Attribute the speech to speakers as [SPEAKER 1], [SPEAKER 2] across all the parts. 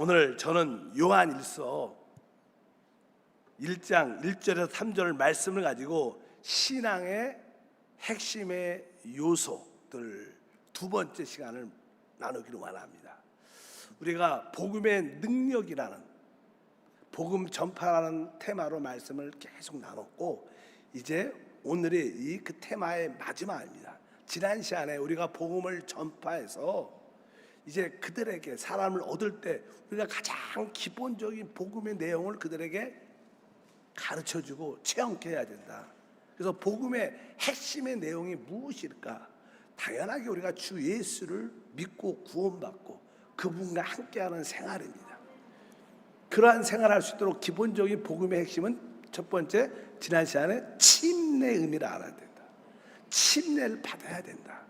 [SPEAKER 1] 오늘 저는 요한일서 1장 1절에서 3절 말씀을 가지고 신앙의 핵심의 요소들 두 번째 시간을 나누기를 원합니다. 우리가 복음의 능력이라는 복음 전파라는 테마로 말씀을 계속 나눴고, 이제 오늘이 이 그 테마의 마지막입니다. 지난 시간에 우리가 복음을 전파해서 이제 그들에게 사람을 얻을 때 우리가 가장 기본적인 복음의 내용을 그들에게 가르쳐주고 체험케 해야 된다. 그래서 복음의 핵심의 내용이 무엇일까? 당연하게 우리가 주 예수를 믿고 구원받고 그분과 함께하는 생활입니다. 그러한 생활을 할 수 있도록 기본적인 복음의 핵심은 첫 번째, 지난 시간에 침례의 의미를 알아야 된다. 침례를 받아야 된다.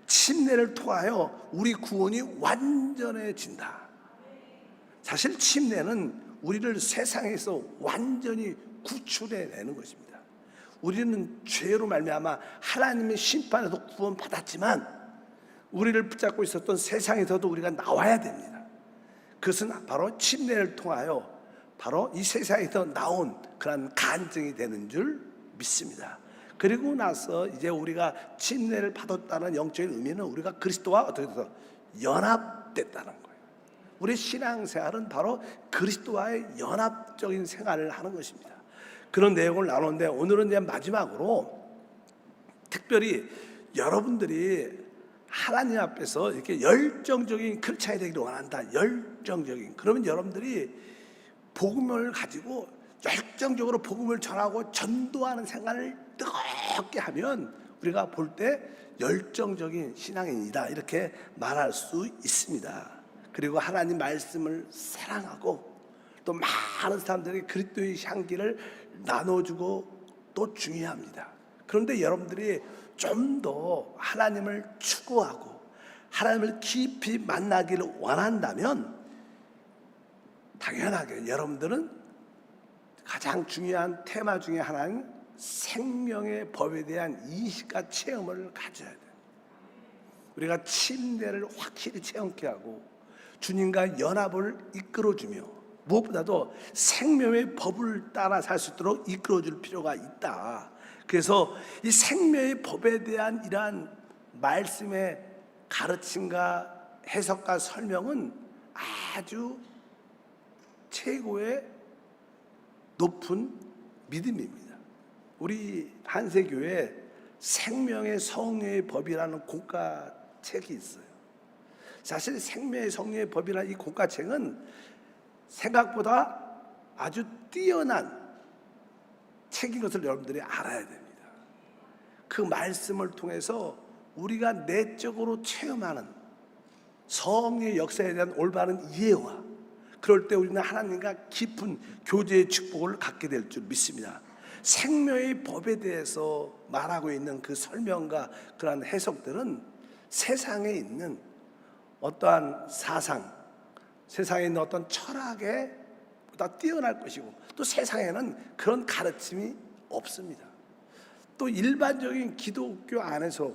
[SPEAKER 1] 침례를 통하여 우리 구원이 완전해진다. 사실 침례는 우리를 세상에서 완전히 구출해내는 것입니다. 우리는 죄로 말미암아 하나님의 심판에서 구원받았지만 우리를 붙잡고 있었던 세상에서도 우리가 나와야 됩니다. 그것은 바로 침례를 통하여 바로 이 세상에서 나온 그런 간증이 되는 줄 믿습니다. 그리고 나서 이제 우리가 침례를 받았다는 영적인 의미는 우리가 그리스도와 어떻게 돼서 연합됐다는 거예요. 우리 신앙생활은 바로 그리스도와의 연합적인 생활을 하는 것입니다. 그런 내용을 나누는데, 오늘은 이제 마지막으로 특별히 여러분들이 하나님 앞에서 이렇게 열정적인 크리스찬이 되기를 원한다. 열정적인. 그러면 여러분들이 복음을 가지고 열정적으로 복음을 전하고 전도하는 생활을 뜨겁게 하면 우리가 볼 때 열정적인 신앙인이다, 이렇게 말할 수 있습니다. 그리고 하나님 말씀을 사랑하고 또 많은 사람들이 그리스도의 향기를 나눠주고 또 중요합니다. 그런데 여러분들이 좀 더 하나님을 추구하고 하나님을 깊이 만나기를 원한다면 당연하게 여러분들은 가장 중요한 테마 중에 하나는 생명의 법에 대한 인식과 체험을 가져야 돼요. 우리가 침례를 확실히 체험케 하고 주님과 연합을 이끌어주며 무엇보다도 생명의 법을 따라 살 수 있도록 이끌어줄 필요가 있다. 그래서 이 생명의 법에 대한 이러한 말씀의 가르침과 해석과 설명은 아주 최고의 높은 믿음입니다. 우리 한세교회 생명의 성령의 법이라는 공과책이 있어요. 사실 생명의 성령의 법이라는 이 공과책은 생각보다 아주 뛰어난 책인 것을 여러분들이 알아야 됩니다. 그 말씀을 통해서 우리가 내적으로 체험하는 성령의 역사에 대한 올바른 이해와 그럴 때 우리는 하나님과 깊은 교제의 축복을 갖게 될 줄 믿습니다. 생명의 법에 대해서 말하고 있는 그 설명과 그러한 해석들은 세상에 있는 어떠한 사상, 세상에 있는 어떤 철학에 보다 뛰어날 것이고, 또 세상에는 그런 가르침이 없습니다. 또 일반적인 기독교 안에서,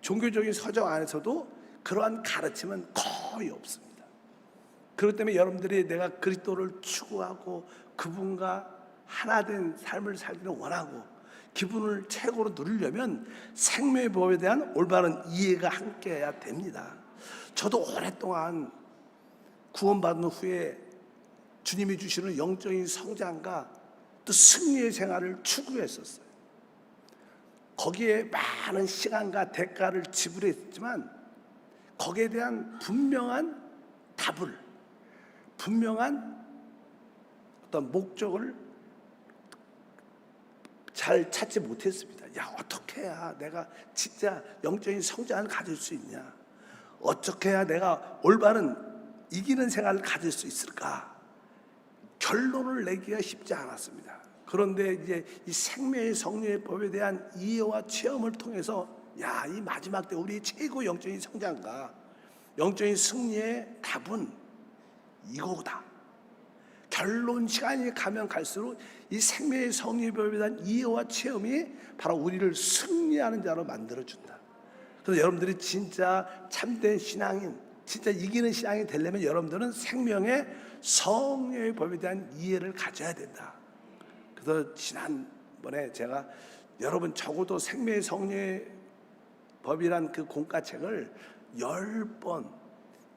[SPEAKER 1] 종교적인 서적 안에서도 그러한 가르침은 거의 없습니다. 그렇기 때문에 여러분들이 내가 그리스도를 추구하고 그분과 하나된 삶을 살기를 원하고 기분을 최고로 누리려면 생명의 법에 대한 올바른 이해가 함께해야 됩니다. 저도 오랫동안 구원받은 후에 주님이 주시는 영적인 성장과 또 승리의 생활을 추구했었어요. 거기에 많은 시간과 대가를 지불했지만 거기에 대한 분명한 답을, 분명한 어떤 목적을 잘 찾지 못했습니다. 야, 어떻게 해야 내가 진짜 영적인 성장을 가질 수 있냐? 어떻게 해야 내가 올바른 이기는 생활을 가질 수 있을까? 결론을 내기가 쉽지 않았습니다. 그런데 이제 이 생명의 성령의 법에 대한 이해와 체험을 통해서 야, 이 마지막 때 우리 최고 영적인 성장과 영적인 승리의 답은 이거다. 결론 시간이 가면 갈수록 이 생명의 성령의 법에 대한 이해와 체험이 바로 우리를 승리하는 자로 만들어준다. 그래서 여러분들이 진짜 참된 신앙인, 진짜 이기는 신앙이 되려면 여러분들은 생명의 성령의 법에 대한 이해를 가져야 된다. 그래서 지난번에 제가 여러분 적어도 생명의 성령의 법이란 그 공과책을 10번,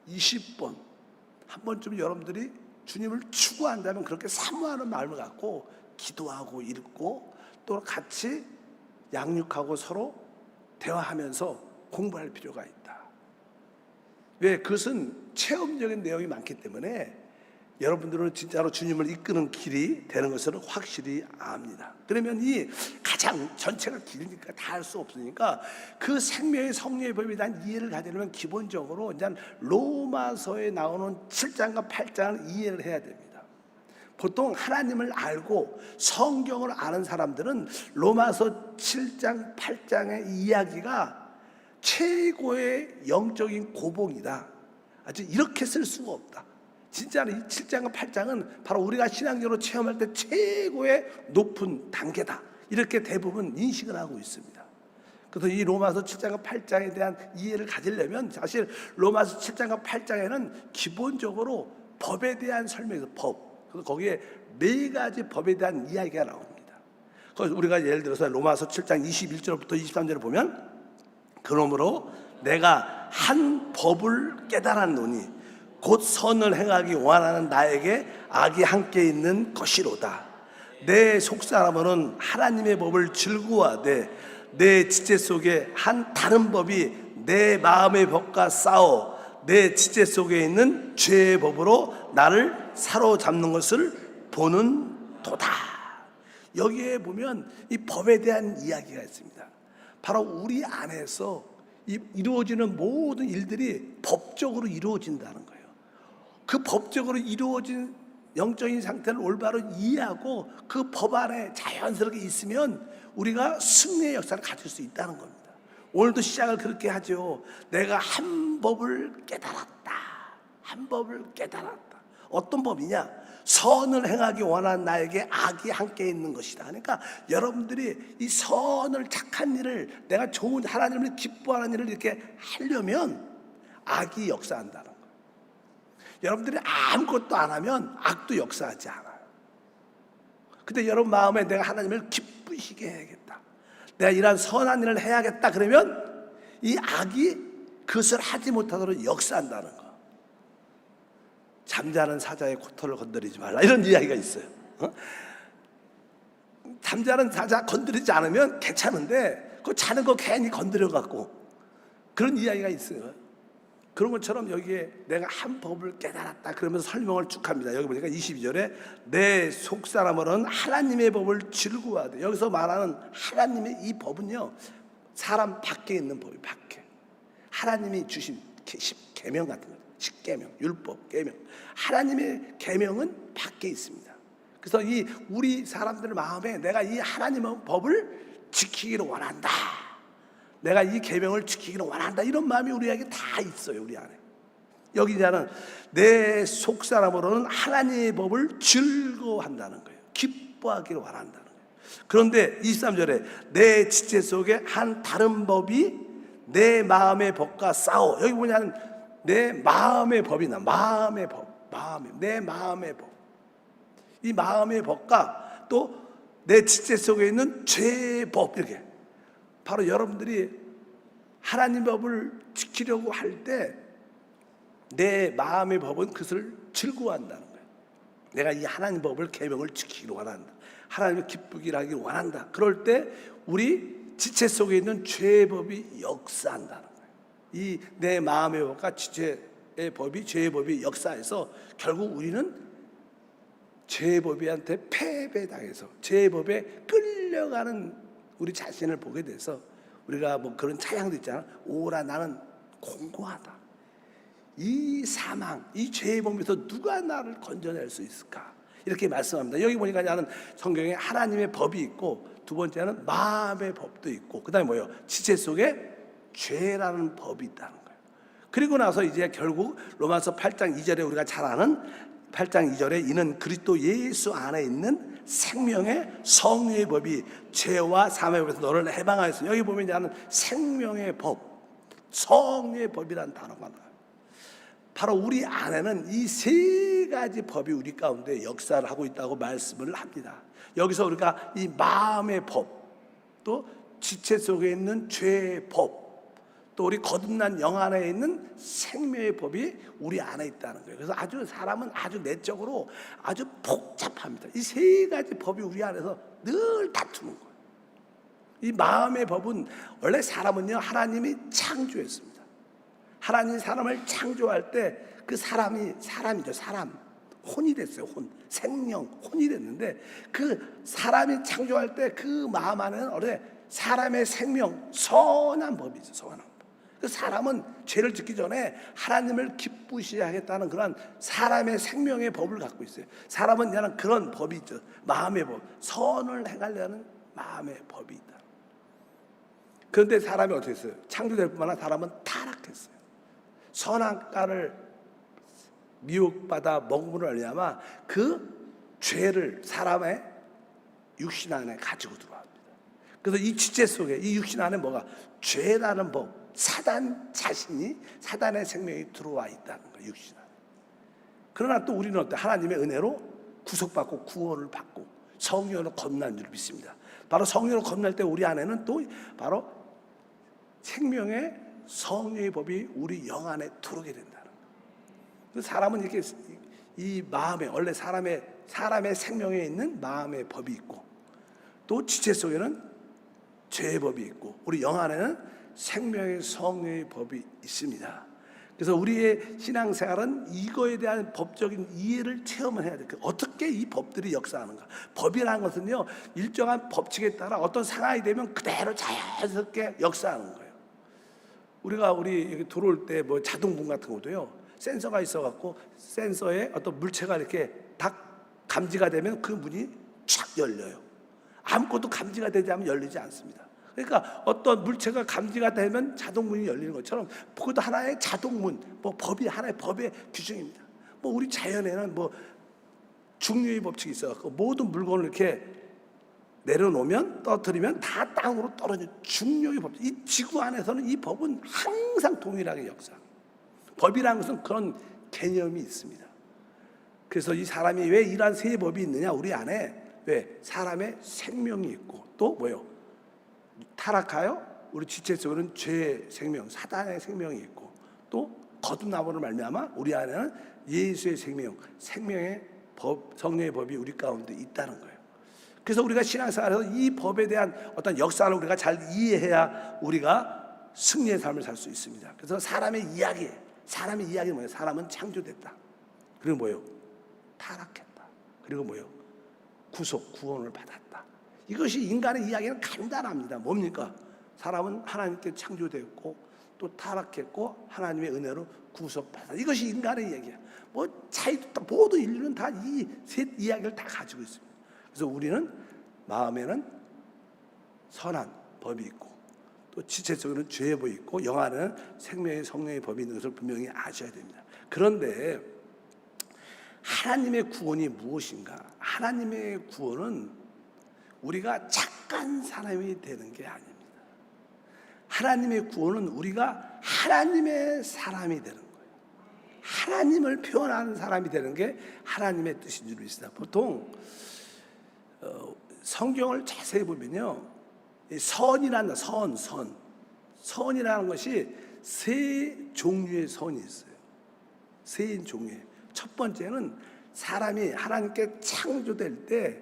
[SPEAKER 1] 20번 한 번쯤 여러분들이 주님을 추구한다면 그렇게 사모하는 마음을 갖고 기도하고 읽고 또 같이 양육하고 서로 대화하면서 공부할 필요가 있다. 왜? 그것은 체험적인 내용이 많기 때문에 여러분들은 진짜로 주님을 이끄는 길이 되는 것을 확실히 압니다. 그러면 이 가장 전체가 길으니까 다 할 수 없으니까 그 생명의 성령의 법에 대한 이해를 가지려면 기본적으로 이제 로마서에 나오는 7장과 8장을 이해를 해야 됩니다. 보통 하나님을 알고 성경을 아는 사람들은 로마서 7장, 8장의 이야기가 최고의 영적인 고봉이다. 아주 이렇게 쓸 수가 없다. 진짜로 이 7장과 8장은 바로 우리가 신앙적으로 체험할 때 최고의 높은 단계다. 이렇게 대부분 인식을 하고 있습니다. 그래서 이 로마서 7장과 8장에 대한 이해를 가지려면 사실 로마서 7장과 8장에는 기본적으로 법에 대한 설명에서 법. 그래서 거기에 4가지 법에 대한 이야기가 나옵니다. 그래서 우리가 예를 들어서 로마서 7장 21절부터 23절을 보면 그러므로 내가 한 법을 깨달았노니 곧 선을 행하기 원하는 나에게 악이 함께 있는 것이로다. 내 속사람은 하나님의 법을 즐거워하되 내 지체 속에 한 다른 법이 내 마음의 법과 싸워 내 지체 속에 있는 죄의 법으로 나를 사로잡는 것을 보는 도다. 여기에 보면 이 법에 대한 이야기가 있습니다. 바로 우리 안에서 이루어지는 모든 일들이 법적으로 이루어진다는 거예요. 그 법적으로 이루어진 영적인 상태를 올바로 이해하고 그 법 안에 자연스럽게 있으면 우리가 승리의 역사를 가질 수 있다는 겁니다. 오늘도 시작을 그렇게 하죠. 내가 한 법을 깨달았다. 한 법을 깨달았다. 어떤 법이냐? 선을 행하기 원하는 나에게 악이 함께 있는 것이다. 그러니까 여러분들이 이 선을 착한 일을 내가 좋은 하나님을 기뻐하는 일을 이렇게 하려면 악이 역사한다는 거예요. 여러분들이 아무것도 안 하면 악도 역사하지 않아요. 근데 여러분 마음에 내가 하나님을 기쁘시게 해야겠다. 내가 이런 선한 일을 해야겠다. 그러면 이 악이 그것을 하지 못하도록 역사한다는 거. 잠자는 사자의 코털을 건드리지 말라. 이런 이야기가 있어요. 잠자는 사자 건드리지 않으면 괜찮은데 그 자는 거 괜히 건드려갖고 그런 이야기가 있어요. 그런 것처럼 여기에 내가 한 법을 깨달았다 그러면서 설명을 쭉 합니다. 여기 보니까 22절에 내 속사람은 하나님의 법을 즐거워하되, 여기서 말하는 하나님의 이 법은요 사람 밖에 있는 법이 밖에 하나님이 주신 계명 같은 거예요. 십계명, 율법, 계명. 하나님의 계명은 밖에 있습니다. 그래서 이 우리 사람들 마음에 내가 이 하나님의 법을 지키기를 원한다. 내가 이 계명을 지키기를 원한다. 이런 마음이 우리에게 다 있어요. 우리 안에. 여기 이제는 내 속사람으로는 하나님의 법을 즐거워한다는 거예요. 기뻐하기를 원한다는 거예요. 그런데 23절에 내 지체 속에 한 다른 법이 내 마음의 법과 싸워. 여기 뭐냐면 내 마음의 법이나 마음의 법, 내 마음의 법. 이 마음의 법과 또 내 지체 속에 있는 죄의 법, 이렇게. 바로 여러분들이 하나님 법을 지키려고 할 때 내 마음의 법은 그것을 즐거워한다는 거예요. 내가 이 하나님 법을 계명을 지키기를 원한다. 하나님을 기쁘게 하기를 원한다. 그럴 때 우리 지체 속에 있는 죄의 법이 역사한다는 거예요. 이 내 마음의 법과 지체의 법이 죄의 법이 역사해서 결국 우리는 죄의 법이한테 패배당해서 죄의 법에 끌려가는 우리 자신을 보게 돼서 우리가 뭐 그런 찬양도 있잖아. 오라 나는 공고하다. 이 사망, 이 죄의 법에서 누가 나를 건져낼 수 있을까? 이렇게 말씀합니다. 여기 보니까 나는 성경에 하나님의 법이 있고 두 번째는 마음의 법도 있고 그 다음에 뭐예요? 지체 속에 죄라는 법이 있다는 거예요. 그리고 나서 이제 결국 로마서 8장 2절에 우리가 잘 아는 8장 2절에 이는 그리스도 예수 안에 있는 생명의 성령의 법이 죄와 사망의 법에서 너를 해방하였으니, 여기 보면 이제는 생명의 법, 성령의 법이라는 단어가 나와요. 바로 우리 안에는 이 세 가지 법이 우리 가운데 역사를 하고 있다고 말씀을 합니다. 여기서 우리가 이 마음의 법, 또 지체 속에 있는 죄의 법, 또 우리 거듭난 영 안에 있는 생명의 법이 우리 안에 있다는 거예요. 그래서 아주 사람은 아주 내적으로 아주 복잡합니다. 이 세 가지 법이 우리 안에서 늘 다투는 거예요. 이 마음의 법은 원래 사람은요, 하나님이 창조했습니다. 하나님이 사람을 창조할 때 그 사람이죠. 사람. 혼이 됐어요. 혼. 생명, 혼이 됐는데 그 사람이 창조할 때 그 마음 안에는 원래 사람의 생명, 선한 법이 있어요. 선한 법. 그 사람은 죄를 짓기 전에 하나님을 기쁘시게 하겠다는 그런 사람의 생명의 법을 갖고 있어요. 사람은 그냥 그런 법이 있죠. 마음의 법. 선을 행하려는 마음의 법이 있다. 그런데 사람이 어떻게 했어요? 창조될 뿐만 아니라 사람은 타락했어요. 선악과를 미혹받아 먹음으로 말미암아 그 죄를 사람의 육신 안에 가지고 들어옵니다. 그래서 이 지체 속에 이 육신 안에 뭐가 죄라는 법, 사단 자신이 사단의 생명이 들어와 있다는 거예요. 육신 안에. 그러나 또 우리는 어때? 하나님의 은혜로 구속받고 구원을 받고 성령으로 거듭난 줄 믿습니다. 바로 성령으로 거듭날 때 우리 안에는 또 바로 생명의 성령의 법이 우리 영 안에 들어오게 된다는 거예요. 사람은 이렇게 이 마음에 원래 사람의 생명에 있는 마음의 법이 있고 또 지체 속에는 죄의 법이 있고 우리 영 안에는 생명의 성령의 법이 있습니다. 그래서 우리의 신앙생활은 이거에 대한 법적인 이해를 체험을 해야 돼요. 어떻게 이 법들이 역사하는가. 법이라는 것은요, 일정한 법칙에 따라 어떤 상황이 되면 그대로 자연스럽게 역사하는 거예요. 우리가 여기 들어올 때 뭐 자동문 같은 것도요, 센서가 있어갖고 센서에 어떤 물체가 이렇게 딱 감지가 되면 그 문이 촥 열려요. 아무것도 감지가 되지 않으면 열리지 않습니다. 그러니까 어떤 물체가 감지가 되면 자동문이 열리는 것처럼 그것도 하나의 자동문, 뭐 법이 하나의 법의 규정입니다. 뭐 우리 자연에는 뭐 중류의 법칙이 있어갖고 모든 물건을 이렇게 내려놓으면 떨어뜨리면 다 땅으로 떨어지는 중류의 법칙. 이 지구 안에서는 이 법은 항상 동일하게 역사합니다. 법이라는 것은 그런 개념이 있습니다. 그래서 이 사람이 왜 이러한 세 법이 있느냐? 우리 안에 왜 사람의 생명이 있고 또 뭐요? 타락하여 우리 지체 속에는 죄의 생명, 사단의 생명이 있고 또 거듭남으로 말미암아 우리 안에는 예수의 생명, 생명의 법, 성령의 법이 우리 가운데 있다는 거예요. 그래서 우리가 신앙생활에서 이 법에 대한 어떤 역사를 우리가 잘 이해해야 우리가 승리의 삶을 살 수 있습니다. 그래서 사람의 이야기는 뭐예요? 사람은 창조됐다. 그리고 뭐예요? 타락했다. 그리고 뭐예요? 구원을 받았다. 이것이 인간의 이야기는 간단합니다. 뭡니까? 사람은 하나님께 창조되었고 또 타락했고 하나님의 은혜로 구속받았다. 이것이 인간의 이야기야. 뭐 차이도 모두 인류는 다 이 셋 이야기를 다 가지고 있습니다. 그래서 우리는 마음에는 선한 법이 있고 또 지체 속에는 죄의 법이 있고 영 안에는 생명의 성령의 법이 있는 것을 분명히 아셔야 됩니다. 그런데 하나님의 구원이 무엇인가? 하나님의 구원은 우리가 착한 사람이 되는 게 아닙니다. 하나님의 구원은 우리가 하나님의 사람이 되는 거예요. 하나님을 표현하는 사람이 되는 게 하나님의 뜻인 줄 믿습니다. 보통 성경을 자세히 보면요, 선이라는 선이라는 것이 세 종류의 선이 있어요. 세 종류의. 첫 번째는 사람이 하나님께 창조될 때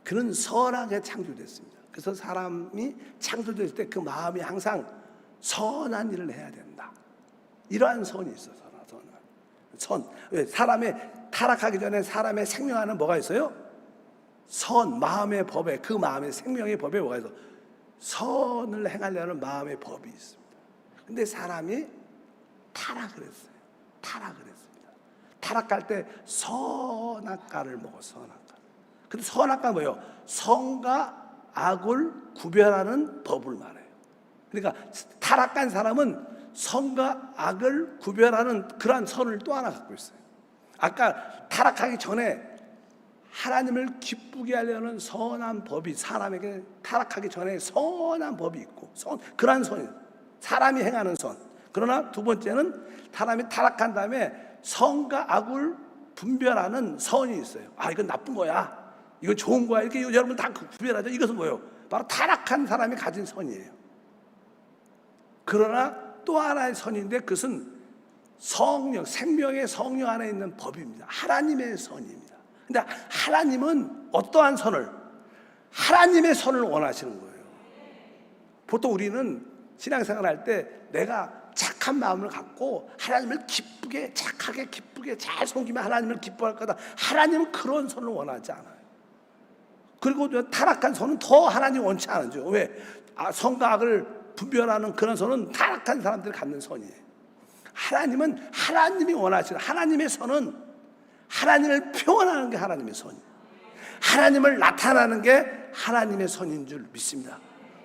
[SPEAKER 1] 그는 선하게 창조됐습니다. 그래서 사람이 창조될 때 그 마음이 항상 선한 일을 해야 된다. 이러한 선이 있어요. 선. 왜? 사람의 타락하기 전에 사람의 생명 안에 뭐가 있어요? 마음의 법에, 그 마음의 생명의 법에 뭐가 있어? 선을 행하려는 마음의 법이 있습니다. 근데 사람이 타락을 했어요. 타락할 때 선악과를 먹어, 선악과. 근데 선악과는 뭐예요? 선과 악을 구별하는 법을 말해요. 그러니까 타락한 사람은 선과 악을 구별하는 그러한 선을 또 하나 갖고 있어요. 아까 타락하기 전에 하나님을 기쁘게 하려는 선한 법이 사람에게 타락하기 전에 선한 법이 있고 그러한 선이 사람이 행하는 선. 그러나 두 번째는 사람이 타락한 다음에 선과 악을 분별하는 선이 있어요. 아, 이건 나쁜 거야, 이건 좋은 거야, 이렇게 여러분 다 구별하죠. 이것은 뭐예요? 바로 타락한 사람이 가진 선이에요. 그러나 또 하나의 선인데 그것은 성령, 생명의 성령 안에 있는 법입니다. 하나님의 선입니다. 근데 하나님은 어떠한 선을? 하나님의 선을 원하시는 거예요. 보통 우리는 신앙생활 할 때 내가 착한 마음을 갖고 하나님을 기쁘게, 착하게 기쁘게 잘 섬기면 하나님을 기뻐할 거다. 하나님은 그런 선을 원하지 않아요. 그리고 타락한 선은 더 하나님 원치 않죠. 왜? 선과 악을 분별하는 그런 선은 타락한 사람들이 갖는 선이에요. 하나님은 하나님이 원하시는 하나님의 선은 하나님을 표현하는 게 하나님의 선이에요. 하나님을 나타나는 게 하나님의 선인 줄 믿습니다.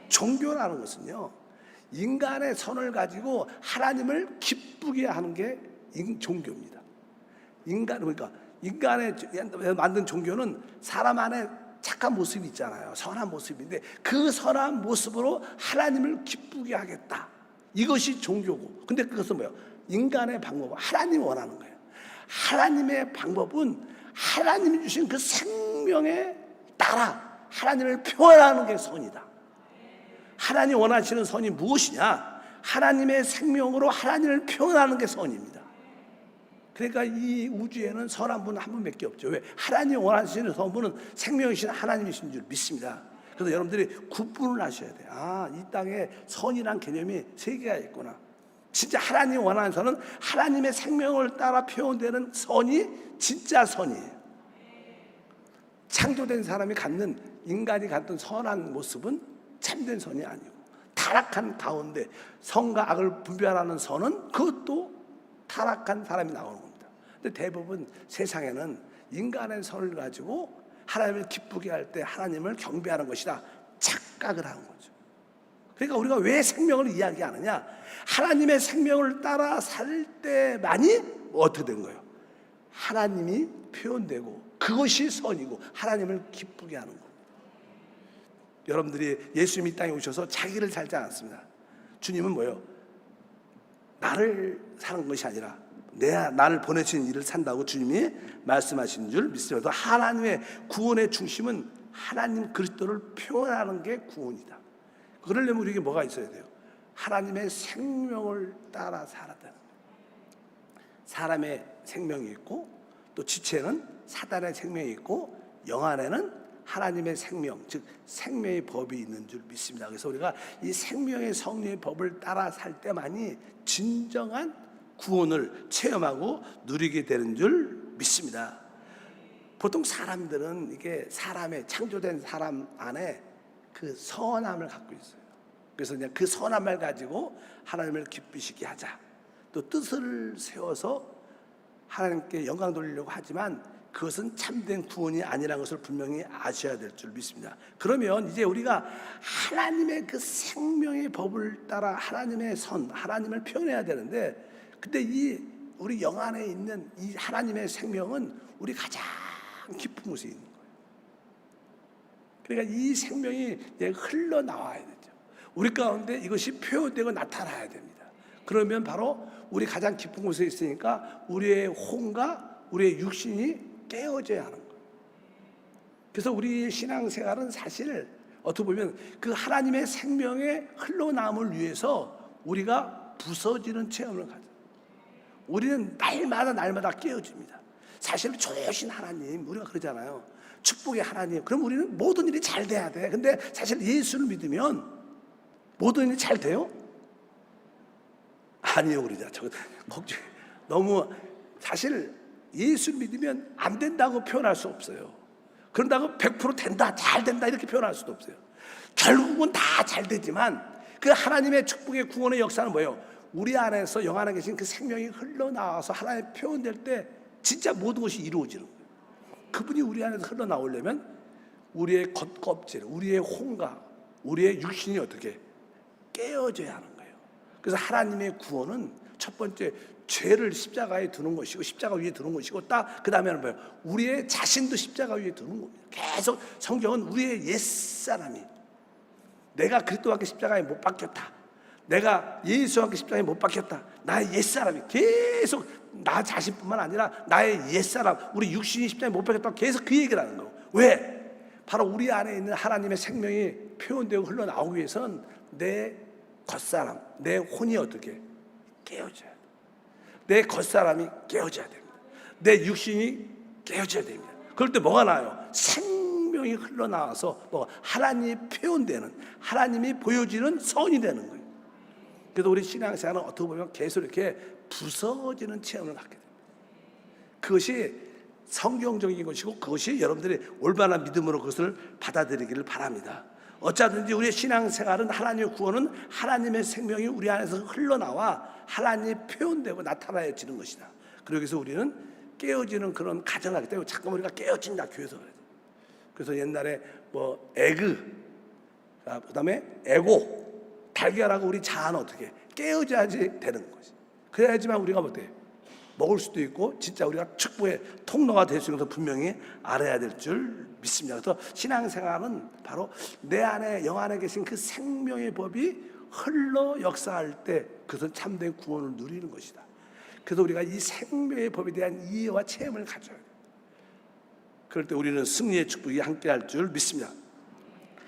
[SPEAKER 1] 종교라는 것은요, 인간의 선을 가지고 하나님을 기쁘게 하는 게 종교입니다. 그러니까 인간의 만든 종교는 사람 안에 착한 모습이 있잖아요. 선한 모습인데 그 선한 모습으로 하나님을 기쁘게 하겠다. 이것이 종교고. 근데 그것은 뭐예요? 인간의 방법은 하나님이 원하는 거예요. 하나님의 방법은 하나님이 주신 그 생명에 따라 하나님을 표현하는 게 선이다. 하나님 원하시는 선이 무엇이냐? 하나님의 생명으로 하나님을 표현하는 게 선입니다. 그러니까 이 우주에는 선한 분은 한 분밖에 없죠. 왜? 하나님 원하시는 선분은 생명이신 하나님이신 줄 믿습니다. 그래서 여러분들이 구분을 하셔야 돼요. 아, 이 땅에 선이란 개념이 세 개가 있구나. 진짜 하나님 원하는 선은 하나님의 생명을 따라 표현되는 선이 진짜 선이에요. 창조된 사람이 갖는, 인간이 갖던 선한 모습은 참된 선이 아니고, 타락한 가운데 선과 악을 분별하는 선은 그것도 타락한 사람이 나오는 겁니다. 근데 대부분 세상에는 인간의 선을 가지고 하나님을 기쁘게 할 때 하나님을 경배하는 것이다 착각을 하는 거죠. 그러니까 우리가 왜 생명을 이야기하느냐? 하나님의 생명을 따라 살 때만이 어떻게 된 거예요? 하나님이 표현되고 그것이 선이고 하나님을 기쁘게 하는 거예요. 여러분들이 예수님이 이 땅에 오셔서 자기를 살지 않았습니다. 주님은 뭐예요? 나를 사는 것이 아니라 나를 보내신 일을 산다고 주님이 말씀하신 줄 믿습니다. 하나님의 구원의 중심은 하나님 그리스도를 표현하는 게 구원이다. 그러려면 우리에게 뭐가 있어야 돼요? 하나님의 생명을 따라 살아야 돼요. 사람의 생명이 있고 또 지체는 사단의 생명이 있고 영 안에는 하나님의 생명, 즉 생명의 법이 있는 줄 믿습니다. 그래서 우리가 이 생명의 성령의 법을 따라 살 때만이 진정한 구원을 체험하고 누리게 되는 줄 믿습니다. 보통 사람들은 이게 사람의 창조된 사람 안에 그 선함을 갖고 있어요. 그래서 그냥 그 선함을 가지고 하나님을 기쁘시게 하자, 또 뜻을 세워서 하나님께 영광 돌리려고 하지만 그것은 참된 구원이 아니라는 것을 분명히 아셔야 될 줄 믿습니다. 그러면 이제 우리가 하나님의 그 생명의 법을 따라 하나님의 선, 하나님을 표현해야 되는데, 근데 이 우리 영 안에 있는 이 하나님의 생명은 우리 가장 깊은 곳에 있는 거예요. 그러니까 이 생명이 흘러나와야 되죠. 우리 가운데 이것이 표현되고 나타나야 됩니다. 그러면 바로 우리 가장 깊은 곳에 있으니까 우리의 혼과 우리의 육신이 깨어져야 하는 거예요. 그래서 우리 신앙생활은 사실 어떻게 보면 그 하나님의 생명의 흘러남을 위해서 우리가 부서지는 체험을 가져요. 우리는 날마다 깨어집니다. 사실 좋으신 하나님, 우리가 그러잖아요. 축복의 하나님. 그럼 우리는 모든 일이 잘 돼야 돼. 근데 사실 예수를 믿으면 모든 일이 잘 돼요? 아니요, 그러자. 저 걱정. 너무 사실 예수를 믿으면 안 된다고 표현할 수 없어요. 그런다고 100% 된다, 잘 된다 이렇게 표현할 수도 없어요. 결국은 다 잘 되지만 그 하나님의 축복의 구원의 역사는 뭐예요? 우리 안에서 영 안에 계신 그 생명이 흘러나와서 하나님 표현될 때 진짜 모든 것이 이루어지는 거예요. 그분이 우리 안에서 흘러나오려면 우리의 겉껍질, 우리의 혼과 우리의 육신이 어떻게 깨어져야 하는 거예요. 그래서 하나님의 구원은 첫 번째 죄를 십자가에 두는 것이고, 십자가 위에 두는 것이고, 딱 그 다음에는 뭐예요? 우리의 자신도 십자가 위에 두는 겁니다. 계속 성경은 우리의 옛사람이, 내가 그리스도와 함께 십자가에 못 박혔다, 내가 예수와 함께 십자가에 못 박혔다. 나의 옛사람이 계속 나 자신뿐만 아니라 나의 옛사람, 우리 육신이 십자가에 못 박혔다고 계속 그 얘기를 하는 거예요. 왜? 바로 우리 안에 있는 하나님의 생명이 표현되고 흘러나오기 위해서는 내 겉사람, 내 혼이 어떻게 깨어져야 돼. 내 겉사람이 깨어져야 됩니다. 내 육신이 깨어져야 됩니다. 그럴 때 뭐가 나요? 생명이 흘러나와서 뭐 하나님이 표현되는, 하나님이 보여지는 선이 되는 거예요. 그래서 우리 신앙생활은 어떻게 보면 계속 이렇게 부서지는 체험을 갖게 됩니다. 그것이 성경적인 것이고 그것이 여러분들이 올바른 믿음으로 그것을 받아들이기를 바랍니다. 어쩌든지 우리의 신앙생활은, 하나님의 구원은 하나님의 생명이 우리 안에서 흘러나와 하나님이 표현되고 나타나지는 것이다. 그러기 위해서 우리는 깨어지는 그런 가정을 하기 때문에 자꾸 우리가 깨어진다 교회에서 그래요. 그래서 옛날에 뭐 에그, 그다음에 에고, 달걀하고 우리 자아는 어떻게 깨어져야지 되는 것이. 그래야지만 우리가 어때 먹을 수도 있고 진짜 우리가 축복의 통로가 될 수 있는 것을 분명히 알아야 될 줄 믿습니다. 그래서 신앙생활은 바로 내 안에, 영 안에 계신 그 생명의 법이 흘러 역사할 때 그것은 참된 구원을 누리는 것이다. 그래서 우리가 이 생명의 법에 대한 이해와 체험을 가져야 돼요. 그럴 때 우리는 승리의 축복이 함께할 줄 믿습니다.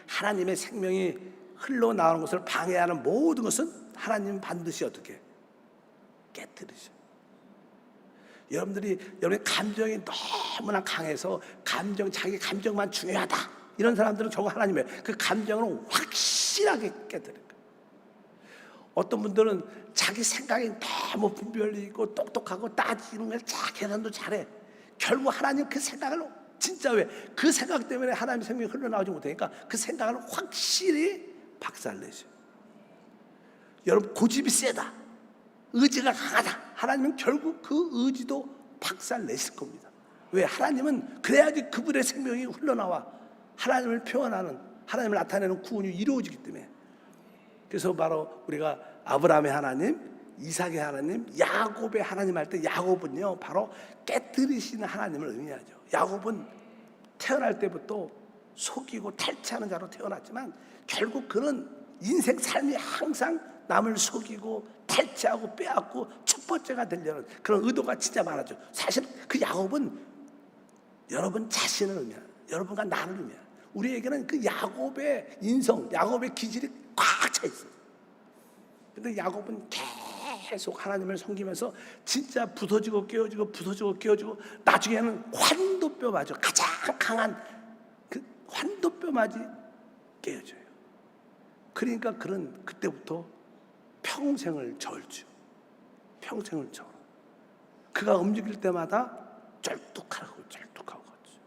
[SPEAKER 1] 하나님의 생명이 흘러나오는 것을 방해하는 모든 것은 하나님은 반드시 어떻게 깨뜨리죠. 여러분의 감정이 너무나 강해서 자기 감정만 중요하다 이런 사람들은 결국 하나님의 그 감정을 확실하게 깨뜨릴 거예요. 어떤 분들은 자기 생각이 너무 분별이 있고 똑똑하고 따지는 걸 계산도 잘해. 결국 하나님 그 생각을 진짜 왜? 그 생각 때문에 하나님의 생명이 흘러나오지 못하니까 그 생각을 확실히 박살내죠. 여러분 고집이 세다, 의지가 강하다, 하나님은 결국 그 의지도 박살내실 겁니다. 왜? 하나님은 그래야지 그분의 생명이 흘러나와 하나님을 표현하는, 하나님을 나타내는 구원이 이루어지기 때문에. 그래서 바로 우리가 아브라함의 하나님, 이삭의 하나님, 야곱의 하나님 할 때 야곱은요 바로 깨뜨리시는 하나님을 의미하죠. 야곱은 태어날 때부터 속이고 탈취하는 자로 태어났지만 결국 그는 인생 삶이 항상 남을 속이고 탈취하고 빼앗고 첫 번째가 되려는 그런 의도가 진짜 많았죠. 사실 그 야곱은 여러분 자신을 의미하는, 여러분과 나를 의미하는, 우리에게는 그 야곱의 인성, 야곱의 기질이 꽉 차 있어요. 근데 야곱은 계속 하나님을 섬기면서 진짜 부서지고 깨어지고 부서지고 깨어지고 나중에는 환도뼈마저, 가장 강한 그 환도뼈마저 깨어져요. 그러니까 그는 그때부터 평생을 절죠. 평생을 절어. 그가 움직일 때마다 쩔뚝하고 쩔뚝하고 갔죠.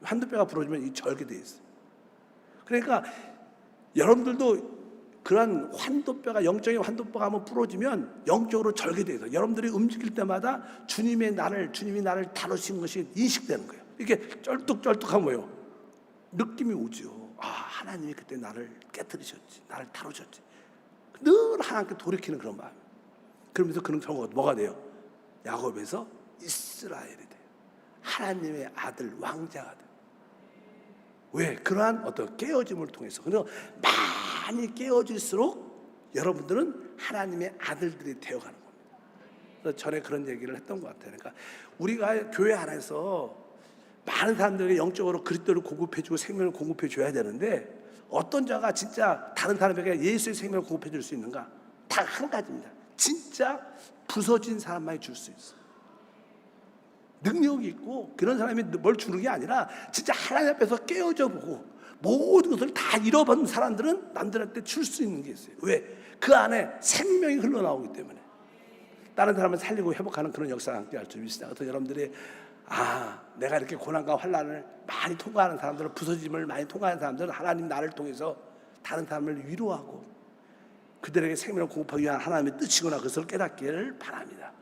[SPEAKER 1] 환도뼈가 부러지면 이 절게 돼 있어요. 그러니까 여러분들도 그런 환도뼈가, 영적인 환도뼈가 한번 부러지면 영적으로 절게 돼 있어요. 여러분들이 움직일 때마다 주님이 나를 다루신 것이 인식되는 거예요. 이게 쩔뚝쩔뚝한 거예요. 느낌이 오죠. 아, 하나님이 그때 나를 깨뜨리셨지, 나를 다루셨지. 늘 하나님께 돌이키는 그런 마음. 그러면서 그런 경우가 뭐가 돼요? 야곱에서 이스라엘이 돼요. 하나님의 아들, 왕자가 돼요. 왜? 그러한 어떤 깨어짐을 통해서. 그래서 많이 깨어질수록 여러분들은 하나님의 아들들이 되어가는 겁니다. 그래서 전에 그런 얘기를 했던 것 같아요. 그러니까 우리가 교회 안에서 많은 사람들에게 영적으로 그리스도를 공급해주고 생명을 공급해줘야 되는데 어떤 자가 진짜 다른 사람에게 예수의 생명을 공급해 줄 수 있는가? 딱 한 가지입니다. 진짜 부서진 사람만이 줄 수 있어요. 능력이 있고 그런 사람이 뭘 주는 게 아니라 진짜 하나님 앞에서 깨어져 보고 모든 것을 다 잃어버린 사람들은 남들한테 줄 수 있는 게 있어요. 왜? 그 안에 생명이 흘러나오기 때문에. 다른 사람을 살리고 회복하는 그런 역사가 함께할 줄 믿습니다. 그래서 여러분들이 내가 이렇게 고난과 환난을 많이 통과하는 사람들은, 부서짐을 많이 통과하는 사람들은 하나님 나를 통해서 다른 사람을 위로하고 그들에게 생명을 공급하기 위한 하나님의 뜻이구나, 그것을 깨닫기를 바랍니다.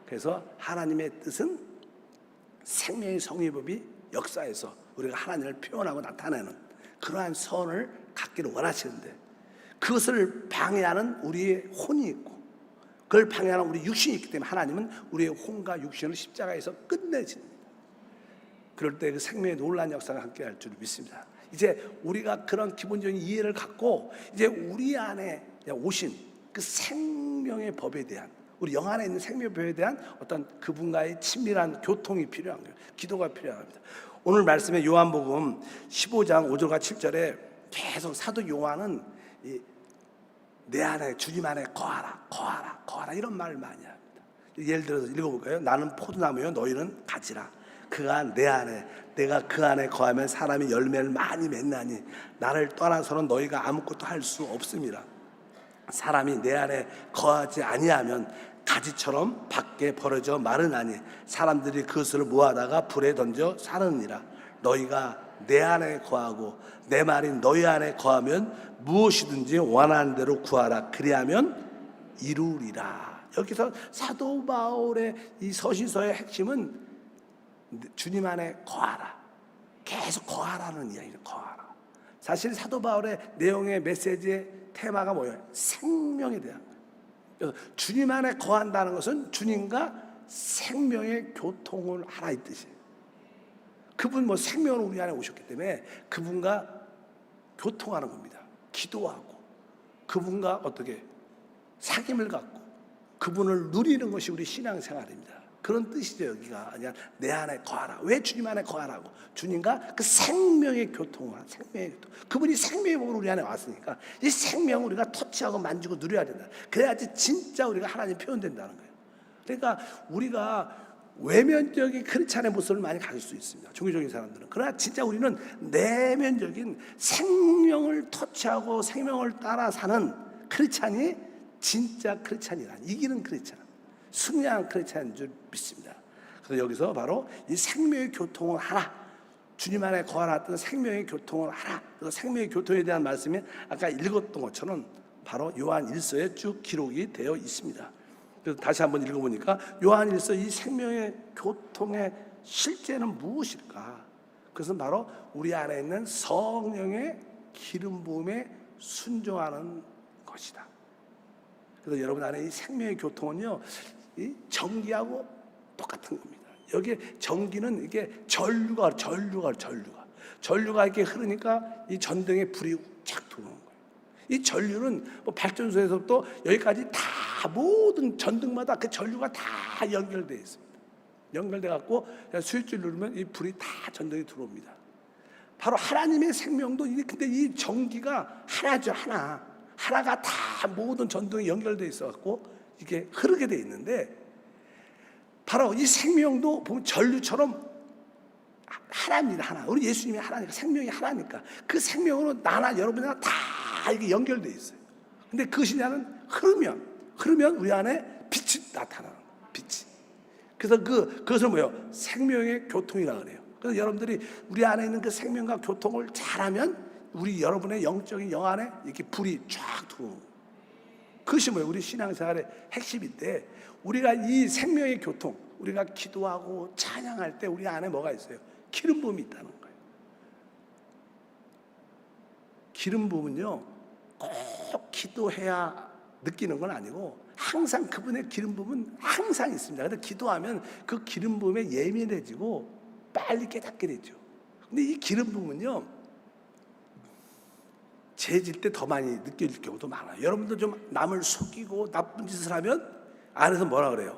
[SPEAKER 1] 그래서 하나님의 뜻은 생명의 성의법이 역사에서 우리가 하나님을 표현하고 나타내는 그러한 선을 갖기를 원하시는데 그것을 방해하는 우리의 혼이 있고 그걸 방해하는 우리 육신이 있기 때문에 하나님은 우리의 혼과 육신을 십자가에서 끝내십니다. 그럴 때 그 생명의 놀라운 역사가 함께할 줄 믿습니다. 이제 우리가 그런 기본적인 이해를 갖고 이제 우리 안에 오신 그 생명의 법에 대한, 우리 영 안에 있는 생명의 법에 대한 어떤 그분과의 친밀한 교통이 필요한 거예요. 기도가 필요합니다. 오늘 말씀에 요한복음 15장 5절과 7절에 계속 사도 요한은 내 안에, 주님 안에 거하라, 거하라, 거하라 이런 말을 많이 합니다. 예를 들어서 읽어볼까요? 나는 포도나무요, 너희는 가지라. 그가 내 안에, 내가 그 안에 거하면 사람이 열매를 많이 맺나니 나를 떠나서는 너희가 아무것도 할 수 없음이라. 사람이 내 안에 거하지 아니하면 가지처럼 밖에 버려져 마르나니 사람들이 그것을 모아다가 불에 던져 사르니라. 너희가 내 안에 거하고 내 말이 너희 안에 거하면 무엇이든지 원하는 대로 구하라. 그리하면 이루리라. 여기서 사도 바울의 이 서신서의 핵심은 주님 안에 거하라, 계속 거하라는 이야기예요. 거하라. 사실 사도 바울의 내용의 메시지의 테마가 뭐예요? 생명에 대한 거예요. 그래서 주님 안에 거한다는 것은 주님과 생명의 교통을 하라 이 뜻이에요. 그분 생명으로 우리 안에 오셨기 때문에 그분과 교통하는 겁니다. 기도하고 그분과 어떻게 사귐을 갖고 그분을 누리는 것이 우리 신앙생활입니다. 그런 뜻이죠. 여기가 아니야. 내 안에 거하라. 왜 주님 안에 거하라고? 주님과 그 생명의 교통을, 생명의 교통. 그분이 생명의 법으로 우리 안에 왔으니까 이 생명을 우리가 터치하고 만지고 누려야 된다. 그래야지 진짜 우리가 하나님 표현된다는 거예요. 그러니까 우리가 외면적인 크리스찬의 모습을 많이 가질 수 있습니다. 종교적인 사람들은. 그러나 진짜 우리는 내면적인 생명을 터치하고 생명을 따라 사는 크리스찬이 진짜 크리스찬이란, 이기는 크리스찬, 승리한 크리스찬인 줄 믿습니다. 그래서 여기서 바로 이 생명의 교통을 하라. 주님 안에 거하라 했던 생명의 교통을 하라. 그래서 생명의 교통에 대한 말씀이 아까 읽었던 것처럼 바로 요한 1서에 쭉 기록이 되어 있습니다. 그래서 다시 한번 읽어보니까 요한 1서 이 생명의 교통의 실제는 무엇일까? 그것은 바로 우리 안에 있는 성령의 기름 부음에 순종하는 것이다. 그래서 여러분 안에 이 생명의 교통은요, 이 전기하고 똑같은 겁니다. 여기에 전기는 이게 전류가 이렇게 흐르니까 이 전등에 불이 착 들어오는 거예요. 이 전류는 발전소에서부터 여기까지 다 모든 전등마다 그 전류가 다 연결되어 있습니다. 연결돼 갖고 스위치를 누르면 이 불이 다 전등이 들어옵니다. 바로 하나님의 생명도 근데 이 전기가 하나죠, 하나. 하나가 다 모든 전등이 연결되어 있어 갖고 이게 흐르게 돼 있는데 바로 이 생명도 보면 전류처럼 하나입니다. 하나. 우리 예수님이 하나니까, 생명이 하나니까 그 생명으로 나나 여러분이나 다 이게 연결되어 있어요. 근데 그것이 나는 흐르면 우리 안에 빛이 나타나는 거예요. 빛이. 그래서 그것을 뭐예요? 생명의 교통이라고 그래요. 그래서 여러분들이 우리 안에 있는 그 생명과 교통을 잘하면 우리 여러분의 영적인 영 안에 이렇게 불이 쫙 들어오는 거예요. 그것이 뭐예요? 우리 신앙생활의 핵심인데 우리가 이 생명의 교통, 우리가 기도하고 찬양할 때 우리 안에 뭐가 있어요? 기름 부음이 있다는 거예요. 기름 부음은요, 꼭 기도해야 느끼는 건 아니고 항상 그분의 기름 부음은 항상 있습니다. 그런데 기도하면 그 기름 부음에 예민해지고 빨리 깨닫게 되죠. 근데 이 기름 부음은요, 죄질 때 더 많이 느껴질 경우도 많아요. 여러분도 좀 남을 속이고 나쁜 짓을 하면 안에서 뭐라 그래요?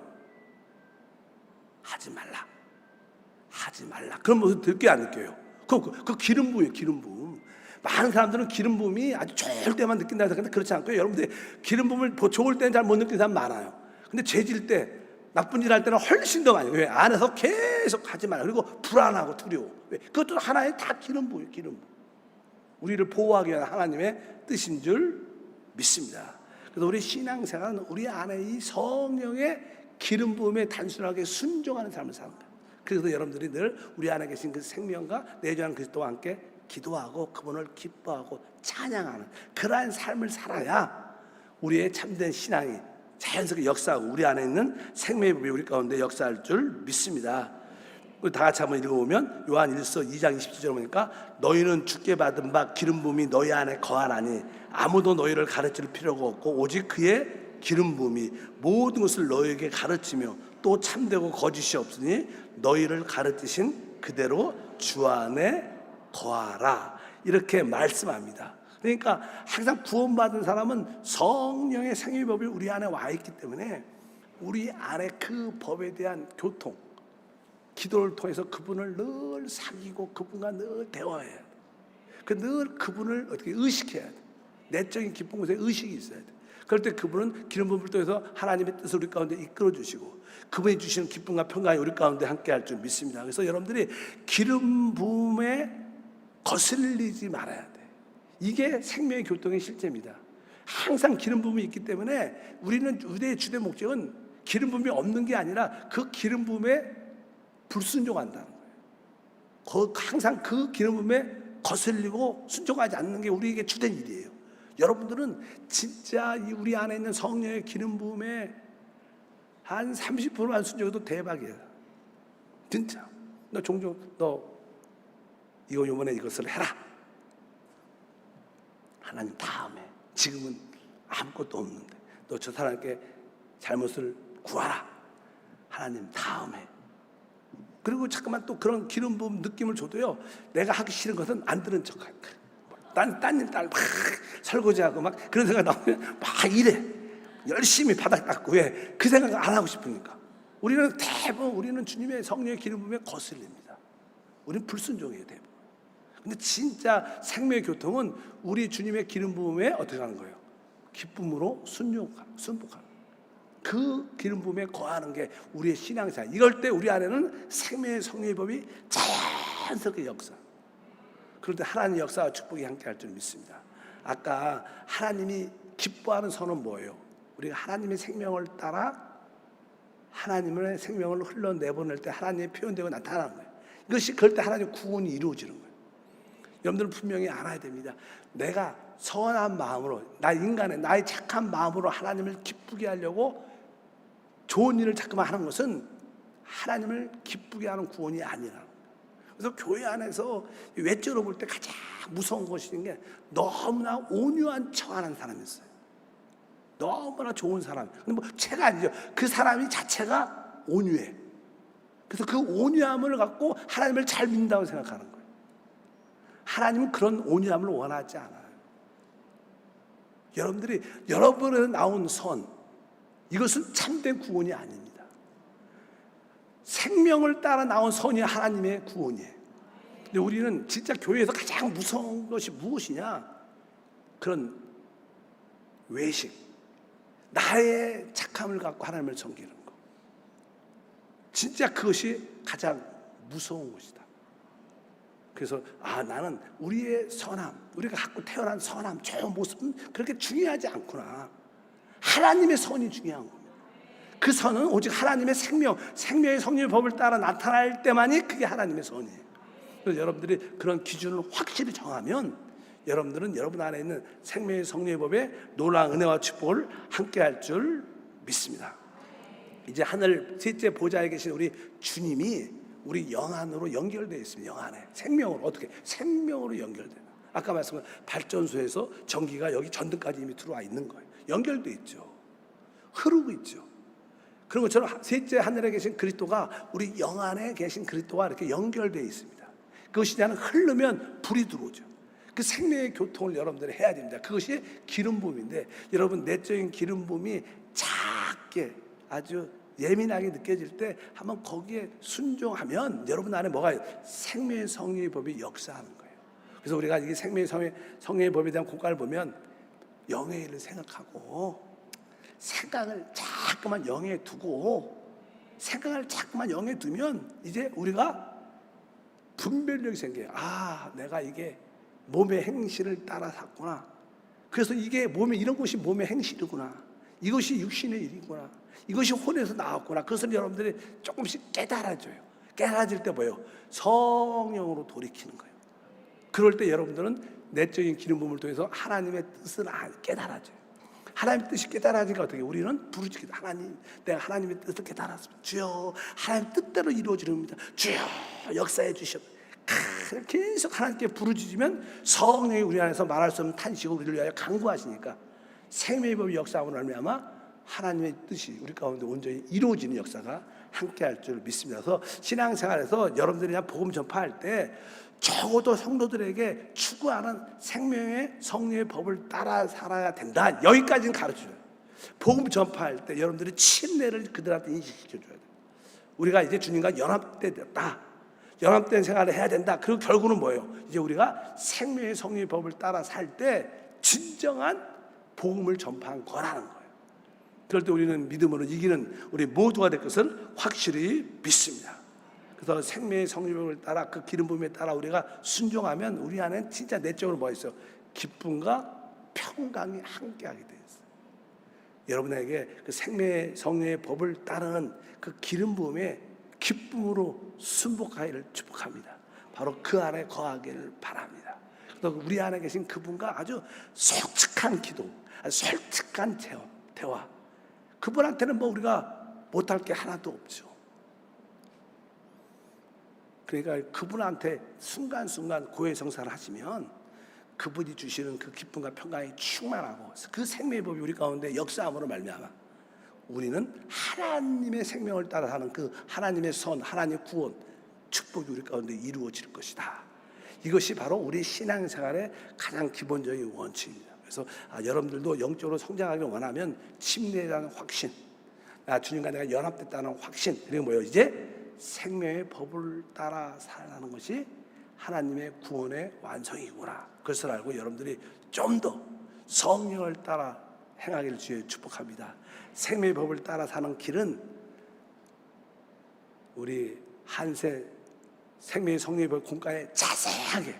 [SPEAKER 1] 하지 말라. 그런 모습 느껴 안 느껴요? 그 기름 부음이에요. 기름 부음. 많은 사람들은 기름 부음이 아주 좋을 때만 느낀다고 생각하는데 그렇지 않고요. 여러분들 기름 부음을 좋을 때는 잘 못 느끼는 사람 많아요. 근데 죄질 때, 나쁜 일 할 때는 훨씬 더 많이. 왜? 안에서 계속 하지 말라. 그리고 불안하고 두려워. 왜? 그것도 하나의 다 기름 부음이에요. 기름 부음. 우리를 보호하기 위한 하나님의 뜻인 줄 믿습니다. 그래서 우리 신앙생활은 우리 안에 이 성령의 기름 부음에 단순하게 순종하는 삶을 사는 거예요. 그래서 여러분들이 늘 우리 안에 계신 그 생명과 내주하는 그리스도와 함께 기도하고 그분을 기뻐하고 찬양하는 그러한 삶을 살아야 우리의 참된 신앙이 자연스럽게 역사하고 우리 안에 있는 생명의 법이 우리 가운데 역사할 줄 믿습니다. 다 같이 한번 읽어보면 요한 1서 2장 27절 보니까 너희는 주께 받은 바 기름 부음이 너희 안에 거하나니 아무도 너희를 가르칠 필요가 없고 오직 그의 기름 부음이 모든 것을 너희에게 가르치며 또 참되고 거짓이 없으니 너희를 가르치신 그대로 주 안에 거하라. 이렇게 말씀합니다. 그러니까 항상 구원받은 사람은 성령의 생명의 법이 우리 안에 와 있기 때문에 우리 안에 그 법에 대한 교통, 기도를 통해서 그분을 늘 사귀고 그분과 늘 대화해야 돼. 늘 그분을 어떻게 의식해야 돼. 내적인 기쁜 곳에 의식이 있어야 돼. 그럴 때 그분은 기름 부음을 통해서 하나님의 뜻을 우리 가운데 이끌어 주시고 그분이 주시는 기쁨과 평강이 우리 가운데 함께 할 줄 믿습니다. 그래서 여러분들이 기름 부음에 거슬리지 말아야 돼. 이게 생명의 교통의 실제입니다. 항상 기름 부음이 있기 때문에 우리는 우리의 주된 목적은 기름 부음이 없는 게 아니라 그 기름 부음에 불순종한다는 거예요. 항상 그 기름 부음에 거슬리고 순종하지 않는 게 우리에게 주된 일이에요. 여러분들은 진짜 우리 안에 있는 성령의 기름 부음에 한 30%만 순종해도 대박이에요. 진짜. 너 종종 너 이거 요번에 이것을 해라. 하나님 다음에. 지금은 아무것도 없는데 너 저 사람에게 잘못을 구하라. 하나님 다음에. 그리고 잠깐만 또 그런 기름 부음 느낌을 줘도요, 내가 하기 싫은 것은 안 들은 척할 거야. 딴일 막 설거지하고 막 그런 생각 나오면 막 이래. 열심히 바닥 닦고. 왜? 그 생각 안 하고 싶으니까. 우리는 주님의 성령의 기름 부음에 거슬립니다. 우리는 불순종이에요, 대부분. 근데 진짜 생명의 교통은 우리 주님의 기름 부음에 어떻게 하는 거예요? 기쁨으로 순복하는. 그 기름 부음에 거하는 게 우리의 신앙생활. 이럴 때 우리 안에는 생명의 성령의 법이 자연스럽게 역사. 그럴 때 하나님의 역사와 축복이 함께 할 줄 믿습니다. 아까 하나님이 기뻐하는 선은 뭐예요? 우리가 하나님의 생명을 따라 하나님의 생명을 흘러내보낼 때 하나님의 표현되고 나타나는 거예요. 이것이 그럴 때 하나님의 구원이 이루어지는 거예요. 여러분들은 분명히 알아야 됩니다. 내가 선한 마음으로, 나의 착한 마음으로 하나님을 기쁘게 하려고 좋은 일을 자꾸만 하는 것은 하나님을 기쁘게 하는 구원이 아니라. 그래서 교회 안에서 외적으로 볼 때 가장 무서운 것인 게 너무나 온유한 척하는 사람이 있어요. 너무나 좋은 사람. 근데 뭐 죄가 아니죠. 그 사람이 자체가 온유해. 그래서 그 온유함을 갖고 하나님을 잘 믿는다고 생각하는 거예요. 하나님은 그런 온유함을 원하지 않아요. 여러분에 나온 선, 이것은 참된 구원이 아닙니다. 생명을 따라 나온 선이 하나님의 구원이에요. 근데 우리는 진짜 교회에서 가장 무서운 것이 무엇이냐? 그런 외식, 나의 착함을 갖고 하나님을 섬기는 것. 진짜 그것이 가장 무서운 것이다. 그래서 나는 우리의 선함, 우리가 갖고 태어난 선함, 좋은 모습은 그렇게 중요하지 않구나. 하나님의 선이 중요한 겁니다. 그 선은 오직 하나님의 생명의 성령의 법을 따라 나타날 때만이 그게 하나님의 선이에요. 그래서 여러분들이 그런 기준을 확실히 정하면 여러분들은 여러분 안에 있는 생명의 성령의 법에 놀라운 은혜와 축복을 함께 할 줄 믿습니다. 이제 하늘 셋째 보좌에 계신 우리 주님이 우리 영 안으로 연결되어 있습니다. 영 안에 생명으로. 어떻게? 생명으로 연결돼요. 아까 말씀한 발전소에서 전기가 여기 전등까지 이미 들어와 있는 거예요. 연결돼 있죠. 흐르고 있죠. 그런 것처럼 셋째 하늘에 계신 그리스도가 우리 영 안에 계신 그리스도와 이렇게 연결되어 있습니다. 그것이 그냥 흐르면 불이 들어오죠. 그 생명의 교통을 여러분들이 해야 됩니다. 그것이 기름 부음인데, 여러분 내적인 기름 부음이 작게 아주 예민하게 느껴질 때 한번 거기에 순종하면 여러분 안에 뭐가 생명의 성령의 법이 역사하는 거예요. 그래서 우리가 이게 생명의 성령의 법에 대한 고가를 보면 영의 일을 생각하고 생각을 자꾸만 영에 두고 생각을 자꾸만 영에 두면 이제 우리가 분별력이 생겨요. 내가 이게 몸의 행실을 따라 샀구나. 그래서 이게 이런 것이 몸의 행실이구나. 이것이 육신의 일이구나. 이것이 혼에서 나왔구나. 그것을 여러분들이 조금씩 깨달아져요. 깨달아질 때 뭐예요? 성령으로 돌이키는 거예요. 그럴 때 여러분들은 내적인 기름 부음을 통해서 하나님의 뜻을 깨달아져요. 하나님의 뜻이 깨달아지니까 어떻게? 우리는 부르짖기도, 하나님, 내가 하나님의 뜻을 깨달았습니다. 주여, 하나님 뜻대로 이루어지렵니다. 주여, 역사해 주시옵. 계속 하나님께 부르짖으면 성령이 우리 안에서 말할 수 없는 탄식을 우리를 위하여 간구하시니까 생명의 법이 역사하고 나면 아마 하나님의 뜻이 우리 가운데 온전히 이루어지는 역사가 함께할 줄 믿습니다. 그래서 신앙생활에서 여러분들이 그냥 복음 전파할 때 적어도 성도들에게 추구하는 생명의 성령의 법을 따라 살아야 된다. 여기까지는 가르쳐줘요. 복음 전파할 때 여러분들이 침례를 그들한테 인식시켜줘야 돼요. 우리가 이제 주님과 연합됐다. 연합된 생활을 해야 된다. 그리고 결국은 뭐예요? 이제 우리가 생명의 성령의 법을 따라 살 때 진정한 복음을 전파한 거라는 거예요. 그럴 때 우리는 믿음으로 이기는 우리 모두가 될 것을 확실히 믿습니다. 그래서 생명의 성령을 따라 그 기름 부음에 따라 우리가 순종하면 우리 안에 진짜 내적으로 뭐 있어요? 기쁨과 평강이 함께하게 되어 있어요. 여러분에게 그 생명의 성령의 법을 따르는 그 기름 부음에 기쁨으로 순복하기를 축복합니다. 바로 그 안에 거하기를 바랍니다. 그래서 우리 안에 계신 그분과 아주 솔직한 기도, 솔직한 대화. 그분한테는 뭐 우리가 못할 게 하나도 없죠. 그러니까 그분한테 순간순간 고해성사를 하시면 그분이 주시는 그 기쁨과 평강이 충만하고 그 생명의 법이 우리 가운데 역사함으로 말미암아 우리는 하나님의 생명을 따라 사는 그 하나님의 선, 하나님의 구원, 축복이 우리 가운데 이루어질 것이다. 이것이 바로 우리 신앙생활의 가장 기본적인 원칙입니다. 그래서 여러분들도 영적으로 성장하기를 원하면 침례에 대한 확신, 주님과 내가 연합됐다는 확신, 그리고 뭐예요? 이제 생명의 법을 따라 살아가는 것이 하나님의 구원의 완성이구나. 그것을 알고 여러분들이 좀 더 성령을 따라 행하기를 주의 축복합니다. 생명의 법을 따라 사는 길은 우리 한세 생명의 성령의 법 공과에 자세하게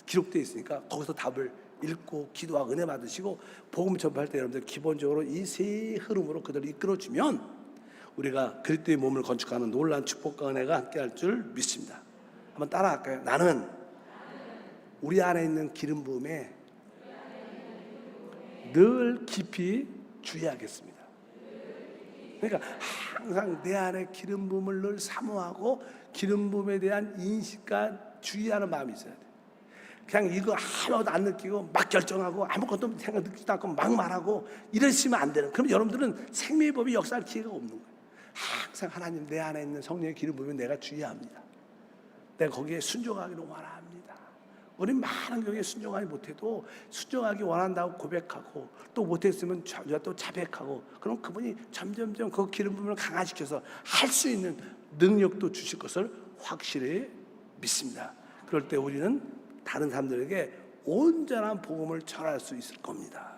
[SPEAKER 1] 기록되어 있으니까 거기서 답을 읽고 기도하고 은혜 받으시고 복음 전파할 때 여러분들 기본적으로 이 세 흐름으로 그들을 이끌어주면 우리가 그리스도의 몸을 건축하는 놀라운 축복과 은혜가 함께할 줄 믿습니다. 한번 따라할까요? 나는 우리 안에 있는 기름 부음에 늘 깊이 주의하겠습니다. 그러니까 항상 내 안에 기름 부음을 늘 사모하고 기름 부음에 대한 인식과 주의하는 마음이 있어야 돼. 그냥 이거 하나도 안 느끼고 막 결정하고 아무것도 생각 느끼지도 않고 막 말하고 이러시면 안 되는. 그럼 여러분들은 생명의 법이 역사할 기회가 없는 거예요. 항상 하나님 내 안에 있는 성령의 기름 부음에 내가 주의합니다. 내가 거기에 순종하기를 원합니다. 우리 많은 경우에 순종하지 못해도 순종하기 원한다고 고백하고 또 못했으면 또 자백하고 그럼 그분이 점점점 그 기름 부음을 강화시켜서 할 수 있는 능력도 주실 것을 확실히 믿습니다. 그럴 때 우리는 다른 사람들에게 온전한 복음을 전할 수 있을 겁니다.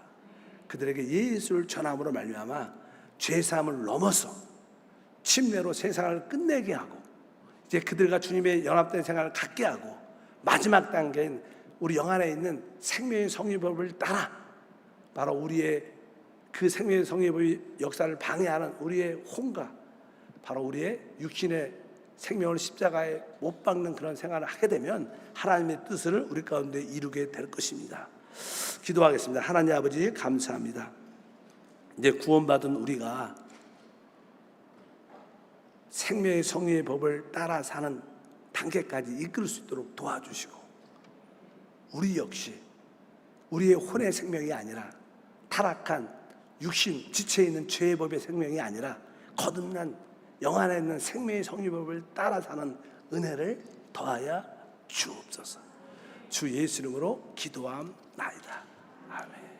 [SPEAKER 1] 그들에게 예수를 전함으로 말미암아 죄사함을 넘어서 침례로 세상을 끝내게 하고 이제 그들과 주님의 연합된 생활을 갖게 하고 마지막 단계인 우리 영 안에 있는 생명의 성의법을 따라 바로 우리의 그 생명의 성의법의 역사를 방해하는 우리의 혼과 바로 우리의 육신의 생명을 십자가에 못 박는 그런 생활을 하게 되면 하나님의 뜻을 우리 가운데 이루게 될 것입니다. 기도하겠습니다. 하나님 아버지 감사합니다. 이제 구원받은 우리가 생명의 성령의 법을 따라 사는 단계까지 이끌 수 있도록 도와주시고 우리 역시 우리의 혼의 생명이 아니라 타락한 육신 지체에 있는 죄의 법의 생명이 아니라 거듭난 영 안에 있는 생명의 성령의 법을 따라 사는 은혜를 더하여 주옵소서. 주 예수 이름으로 기도함나이다. 아멘.